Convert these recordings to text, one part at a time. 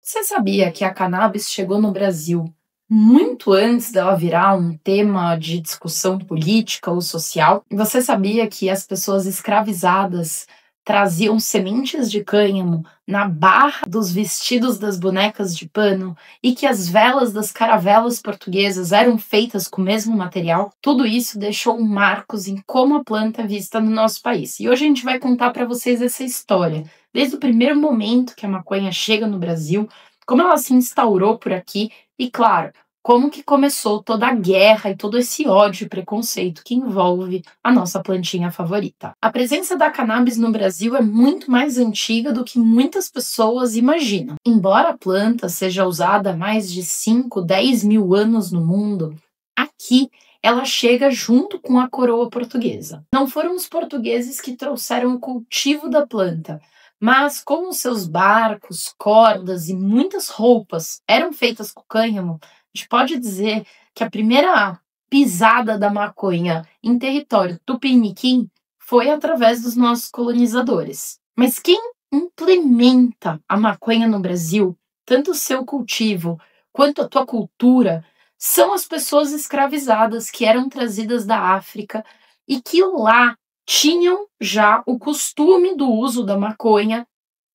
Você sabia que a cannabis chegou no Brasil muito antes dela virar um tema de discussão política ou social? E você sabia que as pessoas escravizadas traziam sementes de cânhamo na barra dos vestidos das bonecas de pano e que as velas das caravelas portuguesas eram feitas com o mesmo material? Tudo isso deixou marcos em como a planta é vista no nosso país. E hoje a gente vai contar para vocês essa história, desde o primeiro momento que a maconha chega no Brasil, como ela se instaurou por aqui e, claro, como que começou toda a guerra e todo esse ódio e preconceito que envolve a nossa plantinha favorita. A presença da cannabis no Brasil é muito mais antiga do que muitas pessoas imaginam. Embora a planta seja usada há mais de 5, 10 mil anos no mundo, aqui ela chega junto com a coroa portuguesa. Não foram os portugueses que trouxeram o cultivo da planta, mas como seus barcos, cordas e muitas roupas eram feitas com cânhamo, a gente pode dizer que a primeira pisada da maconha em território tupiniquim foi através dos nossos colonizadores. Mas quem implementa a maconha no Brasil, tanto o seu cultivo quanto a tua cultura, são as pessoas escravizadas que eram trazidas da África e que lá tinham já o costume do uso da maconha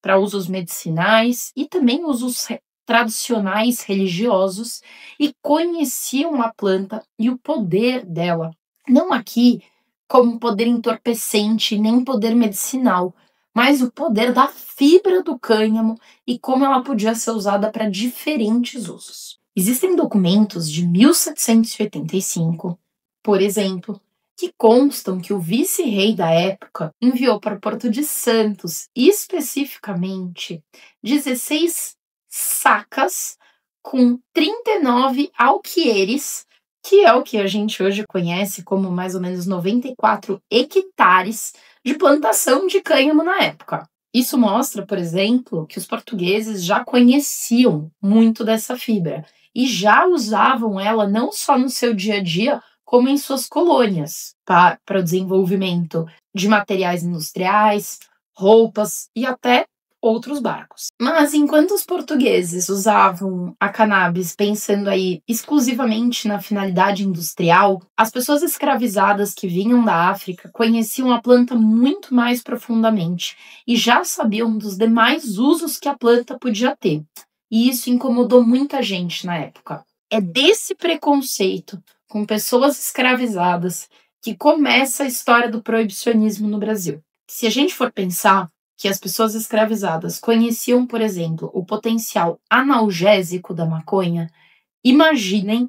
para usos medicinais e também usos tradicionais religiosos e conheciam a planta e o poder dela. Não aqui como poder entorpecente nem poder medicinal, mas o poder da fibra do cânhamo e como ela podia ser usada para diferentes usos. Existem documentos de 1785, por exemplo, que constam que o vice-rei da época enviou para Porto de Santos, especificamente, 16 sacas com 39 alqueires, que é o que a gente hoje conhece como mais ou menos 94 hectares de plantação de cânhamo na época. Isso mostra, por exemplo, que os portugueses já conheciam muito dessa fibra e já usavam ela não só no seu dia a dia, como em suas colônias, para o desenvolvimento de materiais industriais, roupas e até outros barcos. Mas enquanto os portugueses usavam a cannabis pensando aí exclusivamente na finalidade industrial, as pessoas escravizadas que vinham da África conheciam a planta muito mais profundamente e já sabiam dos demais usos que a planta podia ter. E isso incomodou muita gente na época. É desse preconceito com pessoas escravizadas que começa a história do proibicionismo no Brasil. Se a gente for pensar que as pessoas escravizadas conheciam, por exemplo, o potencial analgésico da maconha, imaginem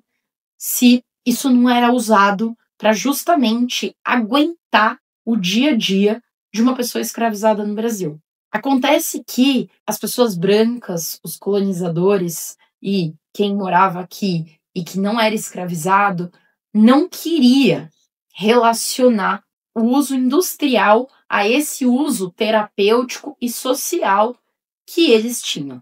se isso não era usado para justamente aguentar o dia a dia de uma pessoa escravizada no Brasil. Acontece que as pessoas brancas, os colonizadores e quem morava aqui e que não era escravizado, não queria relacionar o uso industrial a esse uso terapêutico e social que eles tinham.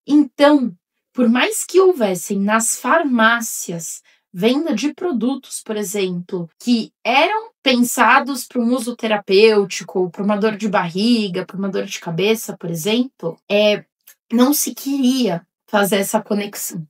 Então, por mais que houvessem nas farmácias venda de produtos, por exemplo, que eram pensados para um uso terapêutico, para uma dor de barriga, para uma dor de cabeça, por exemplo, não se queria fazer essa conexão.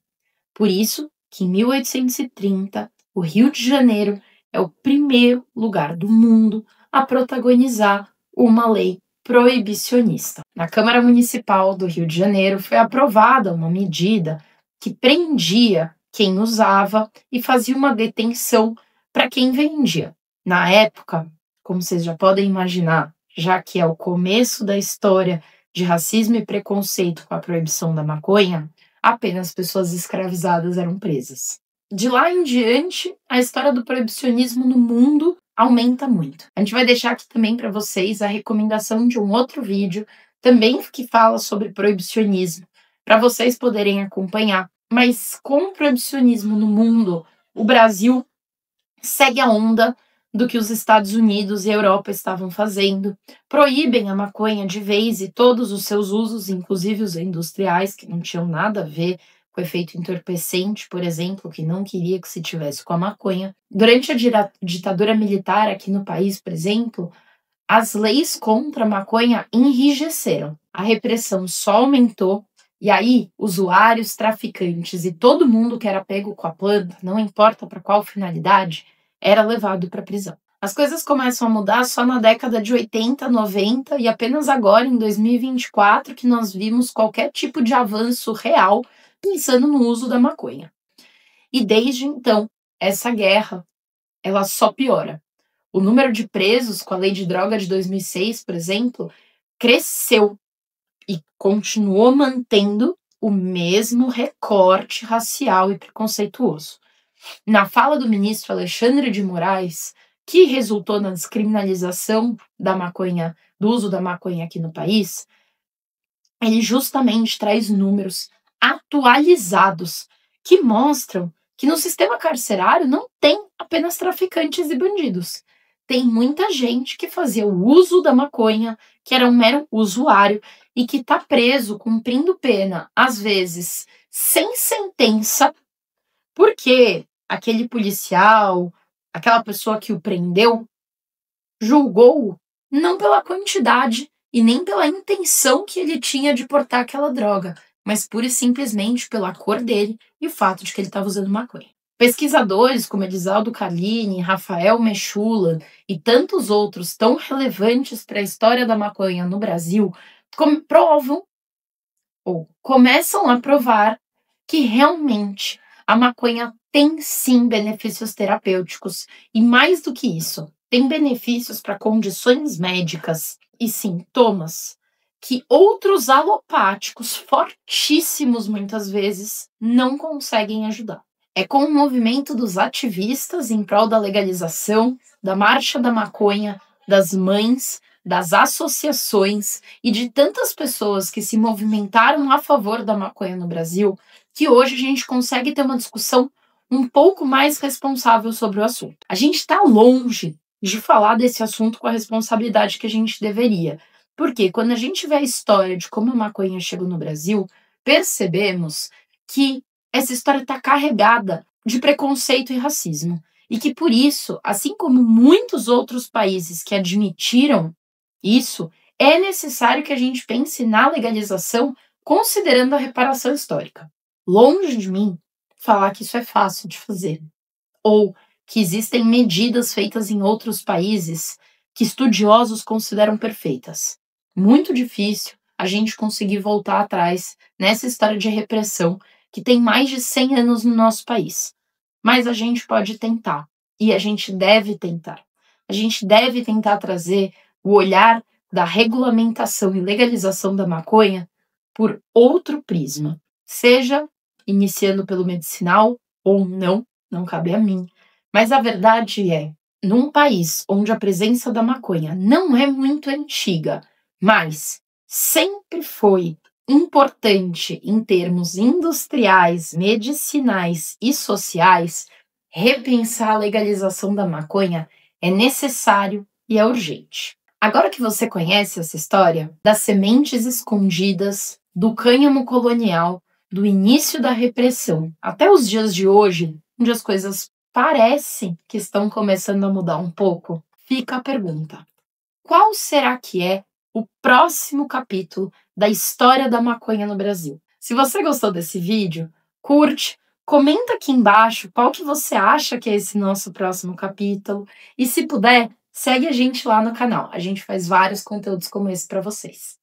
Por isso que em 1830, o Rio de Janeiro é o primeiro lugar do mundo a protagonizar uma lei proibicionista. Na Câmara Municipal do Rio de Janeiro foi aprovada uma medida que prendia quem usava e fazia uma detenção para quem vendia. Na época, como vocês já podem imaginar, já que é o começo da história de racismo e preconceito com a proibição da maconha, apenas pessoas escravizadas eram presas. De lá em diante, a história do proibicionismo no mundo aumenta muito. A gente vai deixar aqui também para vocês a recomendação de um outro vídeo, também que fala sobre proibicionismo, para vocês poderem acompanhar. Mas com o proibicionismo no mundo, o Brasil segue a onda do que os Estados Unidos e a Europa estavam fazendo. Proíbem a maconha de vez e todos os seus usos, inclusive os industriais, que não tinham nada a ver com o efeito entorpecente, por exemplo, que não queria que se tivesse com a maconha. Durante a ditadura militar aqui no país, por exemplo, as leis contra a maconha enrijeceram. A repressão só aumentou E aí, usuários, traficantes e todo mundo que era pego com a planta, não importa para qual finalidade, era levado para a prisão. As coisas começam a mudar só na década de 80, 90 e apenas agora, em 2024, que nós vimos qualquer tipo de avanço real pensando no uso da maconha. E desde então, essa guerra, ela só piora. O número de presos com a lei de droga de 2006, por exemplo, cresceu e continuou mantendo o mesmo recorte racial e preconceituoso. Na fala do ministro Alexandre de Moraes, que resultou na descriminalização da maconha, do uso da maconha aqui no país, ele justamente traz números atualizados que mostram que no sistema carcerário não tem apenas traficantes e bandidos. Tem muita gente que fazia o uso da maconha, que era um mero usuário e que está preso, cumprindo pena, às vezes sem sentença, porque aquele policial, aquela pessoa que o prendeu, julgou-o não pela quantidade e nem pela intenção que ele tinha de portar aquela droga, mas pura e simplesmente pela cor dele e o fato de que ele estava usando maconha. Pesquisadores como Elisaldo Calini, Rafael Mechula e tantos outros tão relevantes para a história da maconha no Brasil provam ou começam a provar que realmente a maconha tem sim benefícios terapêuticos e mais do que isso, tem benefícios para condições médicas e sintomas que outros alopáticos fortíssimos muitas vezes não conseguem ajudar. É com o movimento dos ativistas em prol da legalização, da Marcha da Maconha, das mães, das associações e de tantas pessoas que se movimentaram a favor da maconha no Brasil, que hoje a gente consegue ter uma discussão um pouco mais responsável sobre o assunto. A gente está longe de falar desse assunto com a responsabilidade que a gente deveria, porque quando a gente vê a história de como a maconha chegou no Brasil, percebemos que essa história está carregada de preconceito e racismo. E que por isso, assim como muitos outros países que admitiram isso, é necessário que a gente pense na legalização considerando a reparação histórica. Longe de mim falar que isso é fácil de fazer, ou que existem medidas feitas em outros países que estudiosos consideram perfeitas. Muito difícil a gente conseguir voltar atrás nessa história de repressão que tem mais de 100 anos no nosso país. Mas a gente pode tentar, e a gente deve tentar. A gente deve tentar trazer o olhar da regulamentação e legalização da maconha por outro prisma, seja iniciando pelo medicinal ou não, não cabe a mim. Mas a verdade é, num país onde a presença da maconha não é muito antiga, mas sempre foi importante em termos industriais, medicinais e sociais, repensar a legalização da maconha é necessário e é urgente. Agora que você conhece essa história das sementes escondidas, do cânhamo colonial, do início da repressão até os dias de hoje, onde as coisas parecem que estão começando a mudar um pouco, fica a pergunta: qual será que é o próximo capítulo da história da maconha no Brasil? Se você gostou desse vídeo, curte, comenta aqui embaixo qual que você acha que é esse nosso próximo capítulo e, se puder, segue a gente lá no canal. A gente faz vários conteúdos como esse para vocês.